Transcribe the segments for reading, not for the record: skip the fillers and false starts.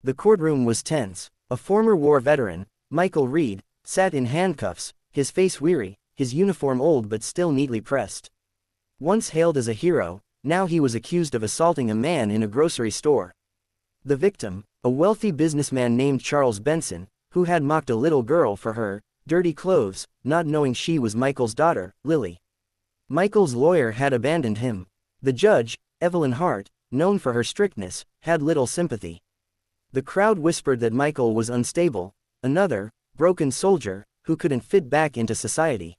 The courtroom was tense. A former war veteran, Michael Reed, sat in handcuffs, his face weary, his uniform old but still neatly pressed. Once hailed as a hero, now he was accused of assaulting a man in a grocery store. The victim, a wealthy businessman named Charles Benson, who had mocked a little girl for her dirty clothes, not knowing she was Michael's daughter, Lily. Michael's lawyer had abandoned him. The judge, Evelyn Hart, known for her strictness, had little sympathy. The crowd whispered that Michael was unstable, another, broken soldier, who couldn't fit back into society.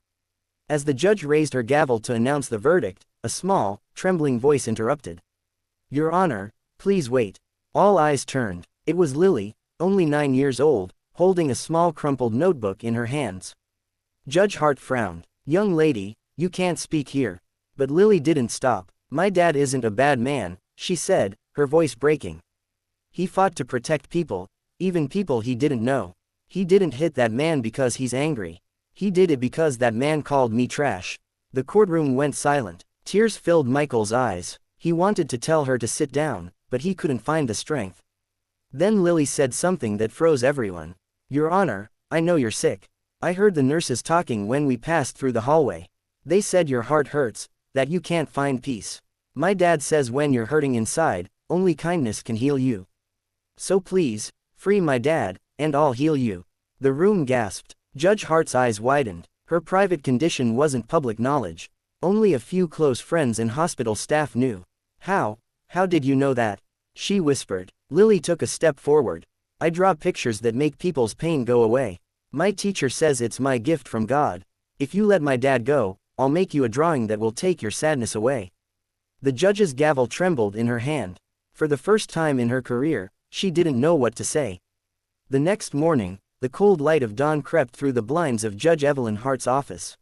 As the judge raised her gavel to announce the verdict, a small, trembling voice interrupted. "Your Honor, please wait." All eyes turned. It was Lily, only 9 years old, holding a small crumpled notebook in her hands. Judge Hart frowned. "Young lady, you can't speak here." But Lily didn't stop. "My dad isn't a bad man," she said, her voice breaking. "He fought to protect people, even people he didn't know. He didn't hit that man because he's angry. He did it because that man called me trash." The courtroom went silent. Tears filled Michael's eyes. He wanted to tell her to sit down, but he couldn't find the strength. Then Lily said something that froze everyone. "Your Honor, I know you're sick. I heard the nurses talking when we passed through the hallway. They said your heart hurts, that you can't find peace. My dad says when you're hurting inside, only kindness can heal you. So please, free my dad, and I'll heal you." The room gasped. Judge Hart's eyes widened. Her private condition wasn't public knowledge. Only a few close friends and hospital staff knew. How did you know that?" she whispered. Lily took a step forward. "I draw pictures that make people's pain go away. My teacher says it's my gift from God. If you let my dad go, I'll make you a drawing that will take your sadness away." The judge's gavel trembled in her hand. For the first time in her career, she didn't know what to say. The next morning, the cold light of dawn crept through the blinds of Judge Evelyn Hart's office.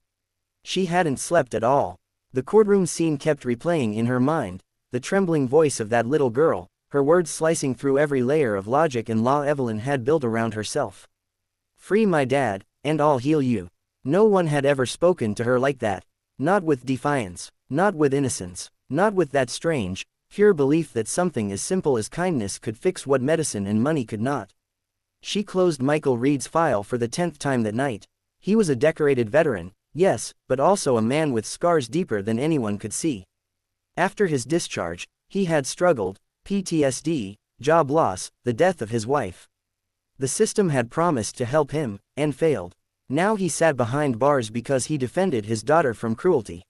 She hadn't slept at all. The courtroom scene kept replaying in her mind, the trembling voice of that little girl, her words slicing through every layer of logic and law Evelyn had built around herself. "Free my dad, and I'll heal you." No one had ever spoken to her like that. Not with defiance, not with innocence, not with that strange, pure belief that something as simple as kindness could fix what medicine and money could not. She closed Michael Reed's file for the 10th time that night. He was a decorated veteran, yes, but also a man with scars deeper than anyone could see. After his discharge, he had struggled, PTSD, job loss, the death of his wife. The system had promised to help him, and failed. Now he sat behind bars because he defended his daughter from cruelty.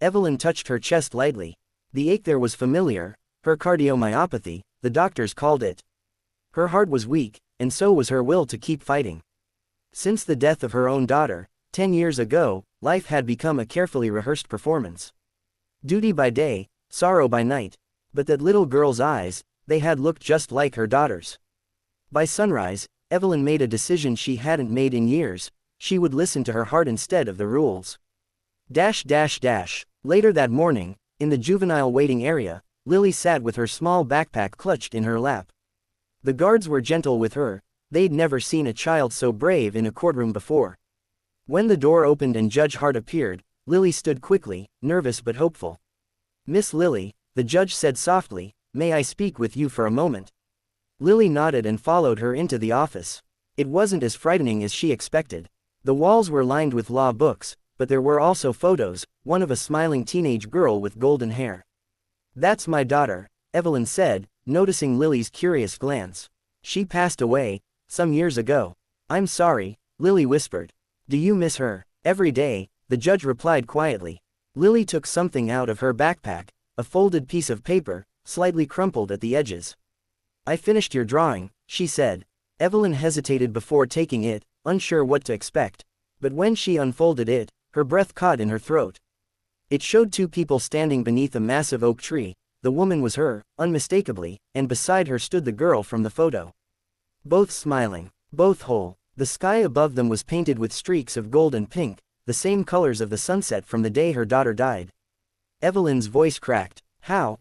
Evelyn touched her chest lightly. The ache there was familiar, her cardiomyopathy, the doctors called it. Her heart was weak, and so was her will to keep fighting. Since the death of her own daughter, 10 years ago, life had become a carefully rehearsed performance. Duty by day, sorrow by night. But that little girl's eyes, they had looked just like her daughter's. By sunrise, Evelyn made a decision she hadn't made in years. She would listen to her heart instead of the rules. Later that morning, in the juvenile waiting area, Lily sat with her small backpack clutched in her lap. The guards were gentle with her. They'd never seen a child so brave in a courtroom before. When the door opened and Judge Hart appeared, Lily stood quickly, nervous but hopeful. "Miss Lily," the judge said softly, "may I speak with you for a moment?" Lily nodded and followed her into the office. It wasn't as frightening as she expected. The walls were lined with law books, but there were also photos, one of a smiling teenage girl with golden hair. "That's my daughter," Evelyn said, noticing Lily's curious glance. "She passed away, some years ago." "I'm sorry," Lily whispered. "Do you miss her?" "Every day," the judge replied quietly. Lily took something out of her backpack, a folded piece of paper, slightly crumpled at the edges. "I finished your drawing," she said. Evelyn hesitated before taking it, unsure what to expect. But when she unfolded it, her breath caught in her throat. It showed 2 people standing beneath a massive oak tree. The woman was her, unmistakably, and beside her stood the girl from the photo. Both smiling, both whole. The sky above them was painted with streaks of gold and pink, the same colors of the sunset from the day her daughter died. Evelyn's voice cracked. How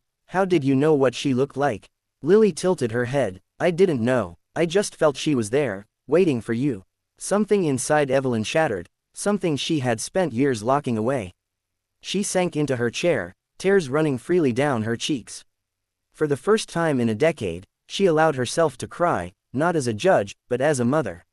did you know what she looked like?" Lily tilted her head. "I didn't know. I just felt she was there, waiting for you." Something inside Evelyn shattered, something she had spent years locking away. She sank into her chair, tears running freely down her cheeks. For the first time in a decade, she allowed herself to cry, not as a judge, but as a mother.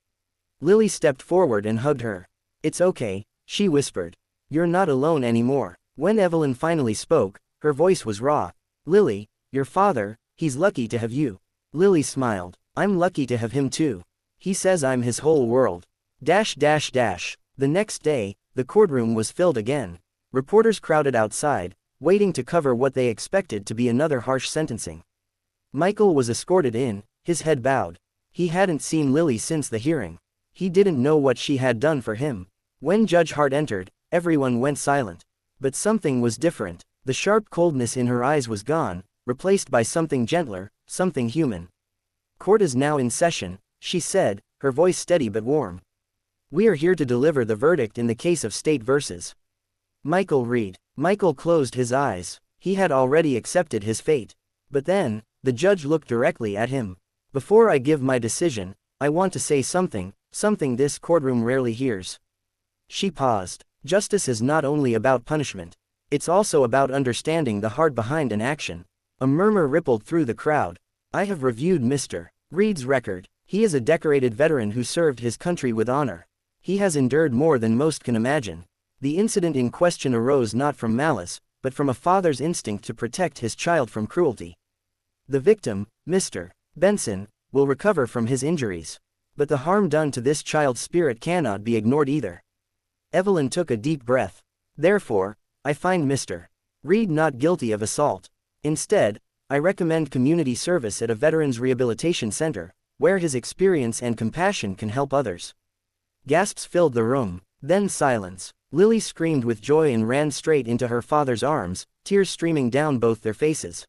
Lily stepped forward and hugged her. "It's okay," she whispered. "You're not alone anymore." When Evelyn finally spoke, her voice was raw. "Lily, your father, he's lucky to have you." Lily smiled. "I'm lucky to have him too. He says I'm his whole world." The next day, the courtroom was filled again. Reporters crowded outside, waiting to cover what they expected to be another harsh sentencing. Michael was escorted in, his head bowed. He hadn't seen Lily since the hearing. He didn't know what she had done for him. When Judge Hart entered, everyone went silent. But something was different. The sharp coldness in her eyes was gone, replaced by something gentler, something human. "Court is now in session," she said, her voice steady but warm. "We are here to deliver the verdict in the case of State versus Michael Reed." Michael closed his eyes. He had already accepted his fate. But then, the judge looked directly at him. "Before I give my decision, I want to say something this courtroom rarely hears." She paused. "Justice is not only about punishment. It's also about understanding the heart behind an action." A murmur rippled through the crowd. "I have reviewed Mr. Reed's record. He is a decorated veteran who served his country with honor. He has endured more than most can imagine. The incident in question arose not from malice, but from a father's instinct to protect his child from cruelty. The victim, Mr. Benson, will recover from his injuries. But the harm done to this child's spirit cannot be ignored either." Evelyn took a deep breath. "Therefore, I find Mr. Reed not guilty of assault. Instead, I recommend community service at a veterans rehabilitation center, where his experience and compassion can help others." Gasps filled the room, then silence. Lily screamed with joy and ran straight into her father's arms, tears streaming down both their faces.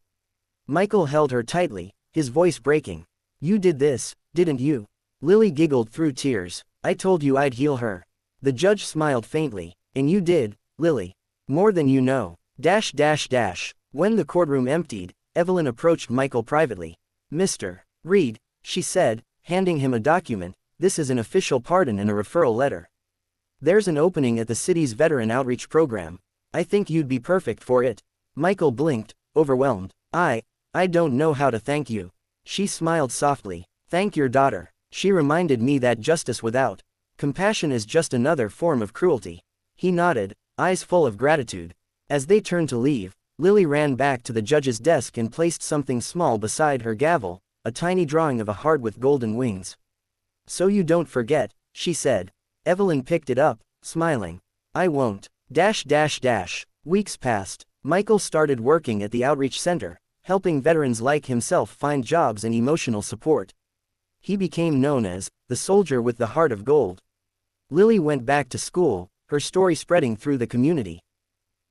Michael held her tightly, his voice breaking. "You did this, didn't you?" Lily giggled through tears. "I told you I'd heal her." The judge smiled faintly. "And you did, Lily. More than you know." When the courtroom emptied, Evelyn approached Michael privately. "Mr. Reed," she said, handing him a document, "this is an official pardon and a referral letter. There's an opening at the city's veteran outreach program. I think you'd be perfect for it." Michael blinked, overwhelmed. I don't know how to thank you." She smiled softly. "Thank your daughter. She reminded me that justice without compassion is just another form of cruelty." He nodded, eyes full of gratitude. As they turned to leave, Lily ran back to the judge's desk and placed something small beside her gavel, a tiny drawing of a heart with golden wings. "So you don't forget," she said. Evelyn picked it up, smiling. "I won't." Weeks passed. Michael started working at the outreach center, helping veterans like himself find jobs and emotional support. He became known as the soldier with the heart of gold. Lily went back to school, her story spreading through the community.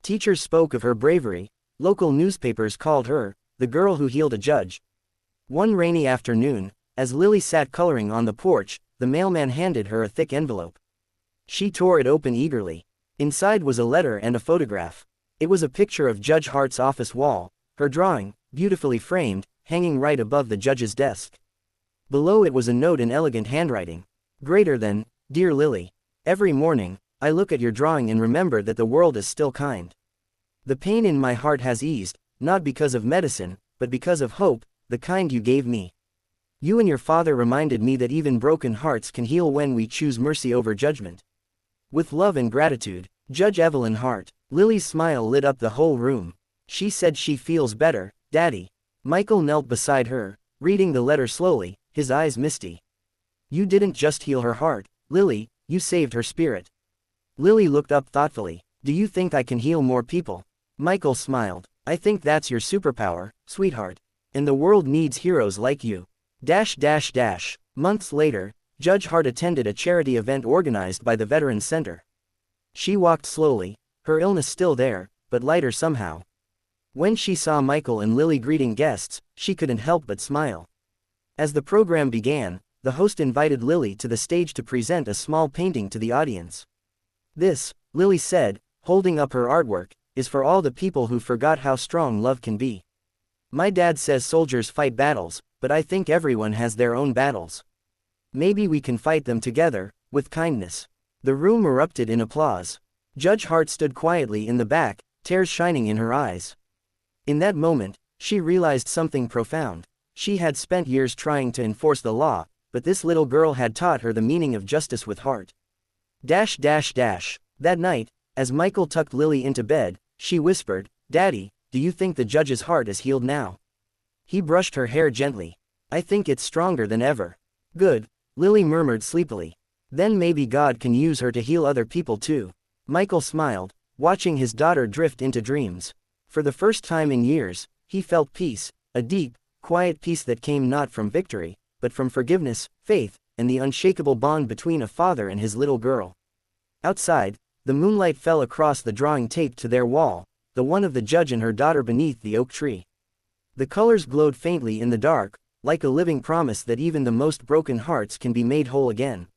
Teachers spoke of her bravery. Local newspapers called her the girl who healed a judge. One rainy afternoon, as Lily sat coloring on the porch, the mailman handed her a thick envelope. She tore it open eagerly. Inside was a letter and a photograph. It was a picture of Judge Hart's office wall, her drawing, beautifully framed, hanging right above the judge's desk. Below it was a note in elegant handwriting. "Greater than, dear Lily. Every morning, I look at your drawing and remember that the world is still kind. The pain in my heart has eased, not because of medicine, but because of hope, the kind you gave me. You and your father reminded me that even broken hearts can heal when we choose mercy over judgment. With love and gratitude, Judge Evelyn Hart." Lily's smile lit up the whole room. "She said she feels better, Daddy." Michael knelt beside her, reading the letter slowly, his eyes misty. "You didn't just heal her heart, Lily, you saved her spirit." Lily looked up thoughtfully. "Do you think I can heal more people?" Michael smiled. "I think that's your superpower, sweetheart. And the world needs heroes like you." Months later, Judge Hart attended a charity event organized by the Veterans Center. She walked slowly, her illness still there, but lighter somehow. When she saw Michael and Lily greeting guests, she couldn't help but smile. As the program began, the host invited Lily to the stage to present a small painting to the audience. "This," Lily said, holding up her artwork, "is for all the people who forgot how strong love can be. My dad says soldiers fight battles, but I think everyone has their own battles. Maybe we can fight them together, with kindness." The room erupted in applause. Judge Hart stood quietly in the back, tears shining in her eyes. In that moment, she realized something profound. She had spent years trying to enforce the law, but this little girl had taught her the meaning of justice with heart. That night, as Michael tucked Lily into bed, she whispered, "Daddy, do you think the judge's heart is healed now?" He brushed her hair gently. "I think it's stronger than ever." "Good," Lily murmured sleepily. "Then maybe God can use her to heal other people too." Michael smiled, watching his daughter drift into dreams. For the first time in years, he felt peace, a deep, quiet peace that came not from victory, but from forgiveness, faith, and the unshakable bond between a father and his little girl. Outside, the moonlight fell across the drawing taped to their wall, the one of the judge and her daughter beneath the oak tree. The colors glowed faintly in the dark, like a living promise that even the most broken hearts can be made whole again.